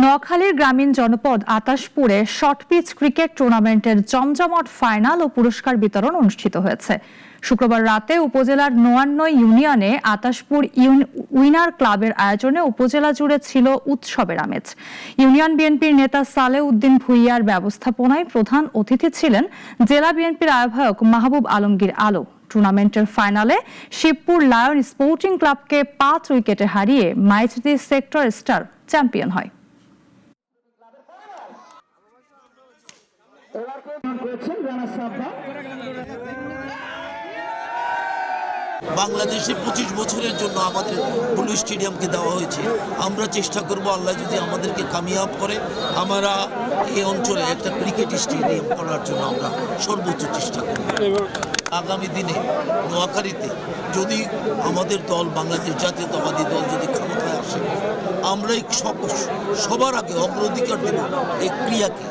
নোয়াখালীর গ্রামীণ জনপদ আতাশপুরে শর্টপিচ ক্রিকেট টুর্নামেন্টের জমজমাট ফাইনাল ও পুরস্কার বিতরণ অনুষ্ঠিত হয়েছে। শুক্রবার রাতে উপজেলার নোয়ান্ন ইউনিয়নে আতাশপুর উইনার ক্লাবের আয়োজনে উপজেলা জুড়ে ছিল উৎসবের আমেজ। ইউনিয়ন বিএনপির নেতা সালেহ উদ্দিন ভুইয়ার ব্যবস্থাপনায় প্রধান অতিথি ছিলেন জেলা বিএনপির আহ্বায়ক মাহবুব আলমগীর আলো। টুর্নামেন্টের ফাইনালে শিবপুর লায়ন স্পোর্টিং ক্লাবকে 5 উইকেটে হারিয়ে মাইজদি সেক্টর স্টার চ্যাম্পিয়ন হয়। বাংলাদেশে 25 বছরের জন্য আমাদের পুলিশ স্টেডিয়ামকে দেওয়া হয়েছে। আমরা চেষ্টা করব, আল্লাহ যদি আমাদেরকে কামিয়াব করে, আমরা এই অঞ্চলে একটা ক্রিকেট স্টেডিয়াম করার জন্য আমরা সর্বোচ্চ চেষ্টা করব। আগামী দিনে নোয়াখালীতে যদি আমাদের দল, বাংলাদেশ জাতীয়তাবাদী দল যদি ক্ষমতায় আসে, আমরাই সবার আগে অগ্রাধিকার দেব এই ক্রিয়াকে।